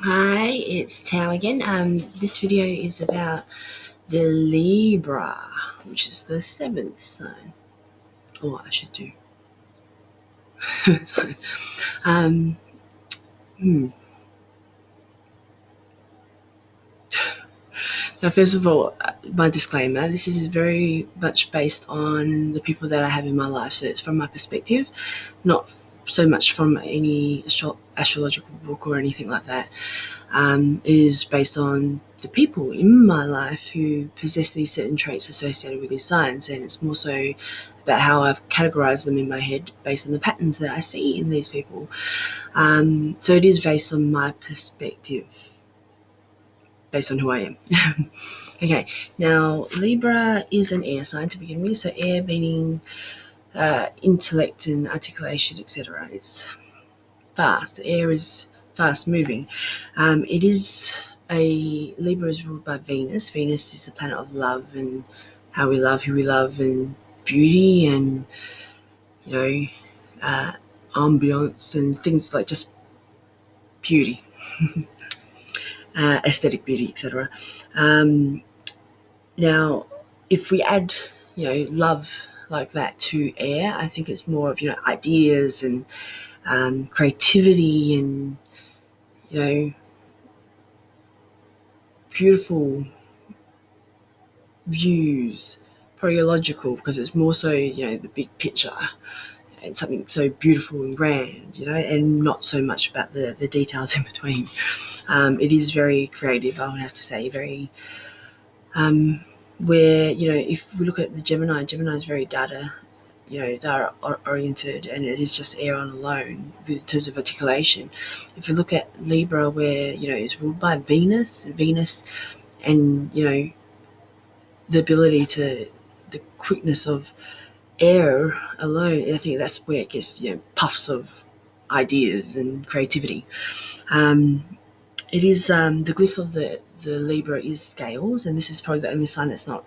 Hi, it's Tao again. This video is about the Libra, which is the seventh sign. Or I should do. um, hmm. Now, first of all, my disclaimer: this is very much based on the people that I have in my life, so it's from my perspective, not so much from any astrological book or anything like that. It is based on the people in my life who possess these certain traits associated with these signs, and it's more so about how I've categorized them in my head based on the patterns that I see in these people. So it is based on my perspective, based on who I am. Okay, now Libra is an air sign to begin with, so air meaning intellect and articulation, etc. It's fast. The air is fast moving. It is Libra is ruled by Venus. Venus is the planet of love and how we love, who we love, and beauty, and ambience and things like just beauty, aesthetic beauty, etc. Now, if we add love like that to air, I think it's more of ideas and creativity and beautiful views, probably illogical, because it's more so the big picture and something so beautiful and grand, and not so much about the details in between. It is very creative, I would have to say, very where if we look at the Gemini is very data oriented, and it is just air on alone in terms of articulation. If you look at Libra, where it's ruled by Venus, and the ability to the quickness of air alone, I think that's where it gets puffs of ideas and creativity. It is the glyph of the Libra is scales, and this is probably the only sign that's not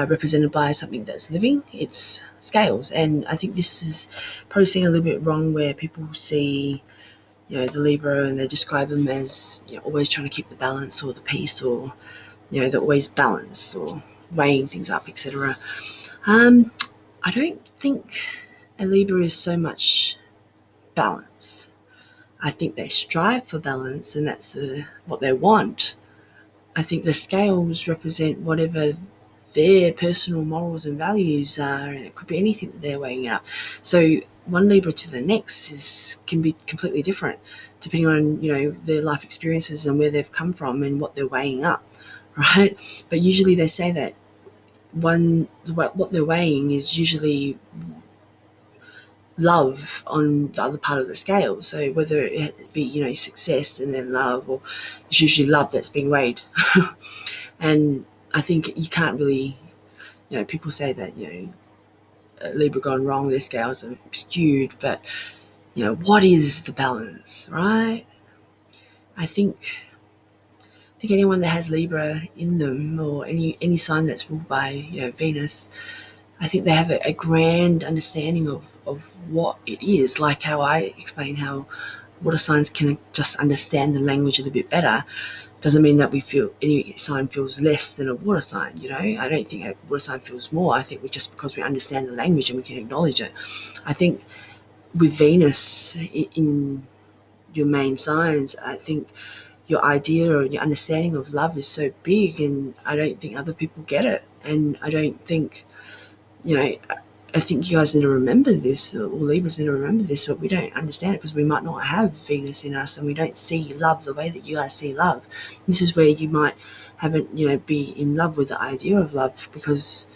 represented by something that's living. It's scales, and I think this is probably seen a little bit wrong, where people see the Libra and they describe them as always trying to keep the balance or the peace, or they're always balanced or weighing things up, etc. I don't think a Libra is so much balance. I think they strive for balance, and that's what they want. I think the scales represent whatever their personal morals and values are, and it could be anything that they're weighing up. So one Libra to the next can be completely different, depending on their life experiences and where they've come from and what they're weighing up, right? But usually they say that what they're weighing is usually love on the other part of the scale. So whether it be success and then love, or it's usually love that's being weighed. And I think you can't really, people say that Libra gone wrong, their scales are skewed, but what is the balance, right? I think anyone that has Libra in them, or any sign that's ruled by Venus, I think they have a grand understanding of what it is. Like how I explain how water signs can just understand the language a little bit better, doesn't mean that we feel any sign feels less than a water sign. I don't think a water sign feels more. I think because we understand the language and we can acknowledge it. I think with Venus in your main signs, I think your idea or your understanding of love is so big, and I don't think other people get it. And I don't think I think you guys need to remember this, or Libras need to remember this, but we don't understand it because we might not have Venus in us, and we don't see love the way that you guys see love. This is where you might haven't, be in love with the idea of love, because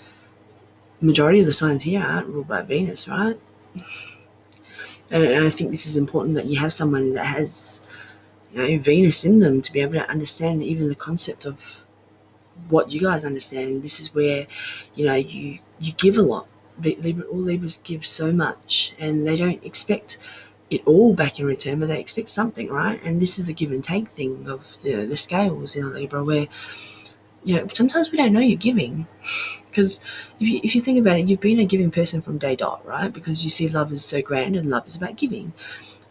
the majority of the signs here aren't ruled by Venus, right? And I think this is important, that you have someone that has, Venus in them, to be able to understand even the concept of what you guys understand. This is where, you give a lot. All Libras give so much, and they don't expect it all back in return, but they expect something, right? And this is the give and take thing of the scales in a Libra, where sometimes we don't know you're giving, because if you think about it, you've been a giving person from day dot, right? Because you see love is so grand, and love is about giving,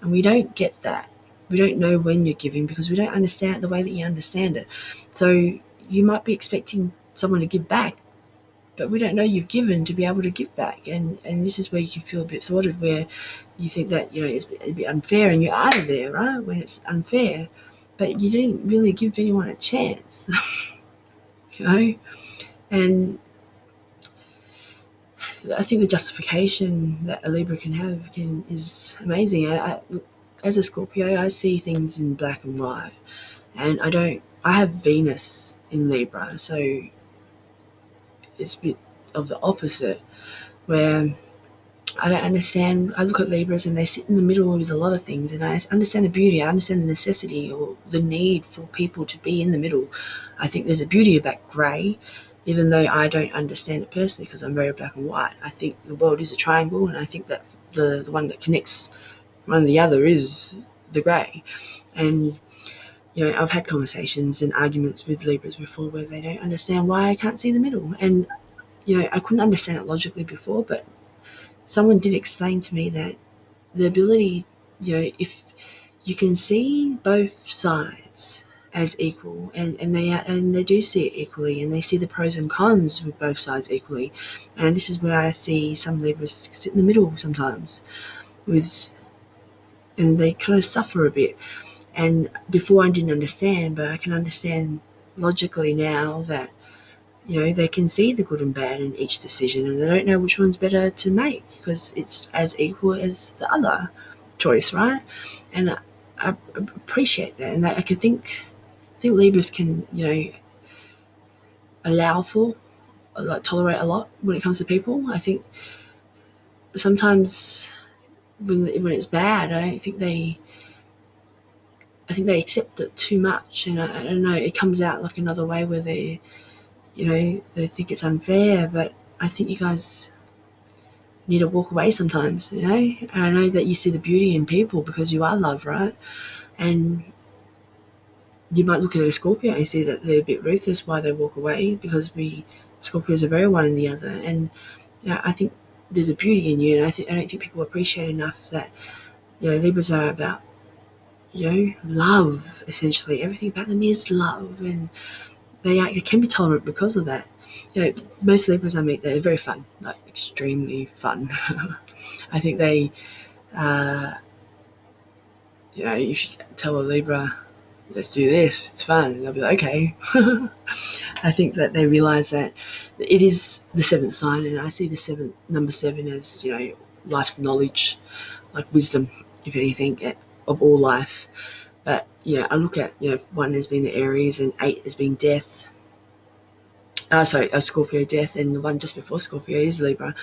and we don't get that We don't know when you're giving because we don't understand it the way that you understand it. So you might be expecting someone to give back, but we don't know you've given to be able to give back. And this is where you can feel a bit thwarted, where you think that, it's a bit unfair, and you're out of there, right, when it's unfair. But you didn't really give anyone a chance. you know and I think the justification that a Libra can have is amazing. As a Scorpio, I see things in black and white, and I have Venus in Libra, so it's a bit of the opposite, where I don't understand. I look at Libras and they sit in the middle with a lot of things, and I understand the beauty. I understand the necessity or the need for people to be in the middle. I think there's a beauty about grey, even though I don't understand it personally because I'm very black and white. I think the world is a triangle, and I think that the one that connects one and the other is the grey. And I've had conversations and arguments with Libras before where they don't understand why I can't see the middle. And I couldn't understand it logically before, but someone did explain to me that the ability, if you can see both sides as equal, and they do see it equally, and they see the pros and cons with both sides equally. And this is where I see some Libras sit in the middle sometimes, and they kind of suffer a bit. And before I didn't understand, but I can understand logically now that they can see the good and bad in each decision, and they don't know which one's better to make because it's as equal as the other choice, right? And I appreciate that, and I think Libras can, allow for, like, tolerate a lot when it comes to people. I think sometimes when it's bad, I think they accept it too much, and I don't know. It comes out like another way where they think it's unfair, but I think you guys need to walk away sometimes, And I know that you see the beauty in people because you are love, right? And you might look at a Scorpio and see that they're a bit ruthless why they walk away, because Scorpios are very one and the other. And I think there's a beauty in you, and I don't think people appreciate enough that Libras are about love, essentially. Everything about them is love, and they can be tolerant because of that. Most Libras I meet, they're very fun, like extremely fun. I think they, if you tell a Libra, let's do this, it's fun, and they'll be like, okay. I think that they realise that it is the seventh sign, and I see the number seven as, life's knowledge, like wisdom, if anything, of all life. But, I look at, one as being the Aries and 8 as being death. Scorpio death, and the one just before Scorpio is Libra.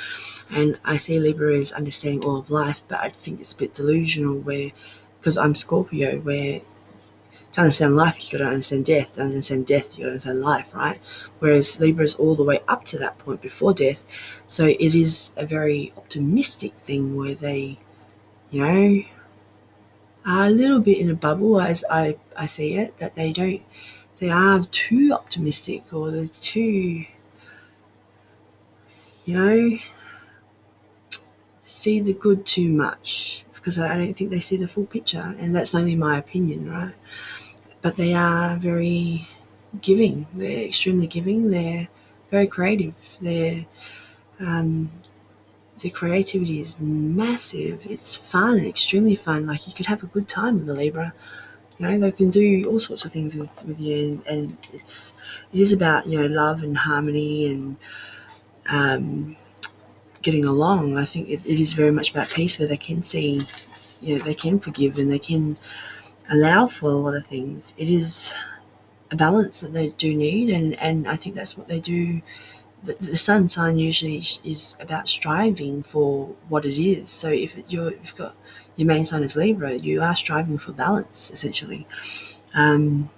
And I see Libra as understanding all of life, but I think it's a bit delusional because I'm Scorpio, where to understand life, you got to understand death. To understand death, you got to understand life, right? Whereas Libra is all the way up to that point before death. So it is a very optimistic thing where they, are a little bit in a bubble, as I see it, that they are too optimistic, or they're too, see the good too much, because I don't think they see the full picture, and that's only my opinion, right? But they are very giving. They're extremely giving. They're very creative. Their creativity is massive. It's fun, extremely fun. Like, you could have a good time with a Libra. They can do all sorts of things with you, and it is about love and harmony and getting along. I think it is very much about peace, where they can see, they can forgive, and they can allow for a lot of things. It is a balance that they do need, and I think that's what they do. The sun sign usually is about striving for what it is. So if you've got your main sign is Libra, you are striving for balance, essentially. It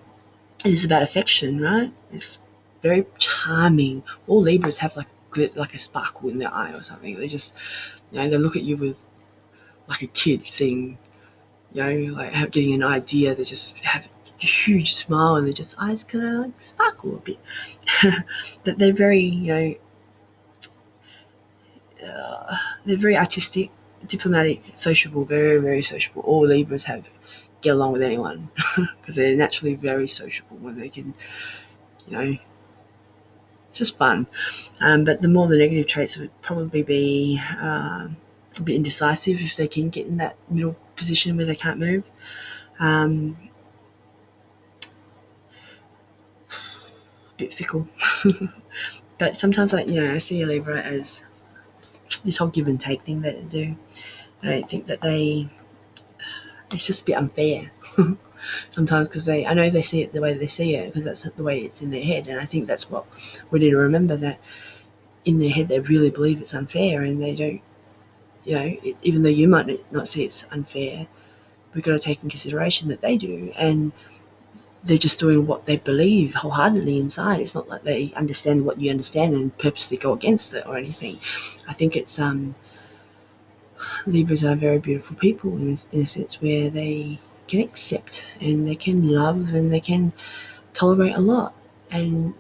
is about affection, right? It's very charming. All Libras have like a sparkle in their eye or something. They just, they look at you with like a kid seeing, like getting an idea. They just have a huge smile, and their just eyes kind of like sparkle a bit. That they're very, they're very artistic, diplomatic, sociable, very, very sociable. All Libras have get along with anyone because they're naturally very sociable when they can, you know, it's just fun. But the more the negative traits would probably be a bit indecisive if they can get in that middle position where they can't move. A bit fickle. But sometimes, I see a Libra as this whole give and take thing that they do. I don't think that it's just a bit unfair sometimes because I know they see it the way they see it because that's the way it's in their head. And I think that's what we need to remember, that in their head they really believe it's unfair and they don't, even though you might not see it's unfair, we've got to take in consideration that they do. And they're just doing what they believe wholeheartedly inside. It's not like they understand what you understand and purposely go against it or anything. I think it's Libras are very beautiful people in a sense where they can accept and they can love and they can tolerate a lot, and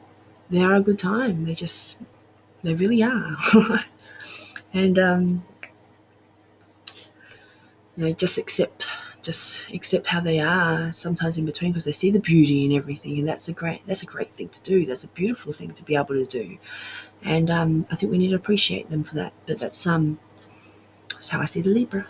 they are a good time. They really are. And just accept how they are sometimes in between, because they see the beauty in everything, and that's a great thing to do. That's a beautiful thing to be able to do, and I think we need to appreciate them for that. But that's how I see the Libra.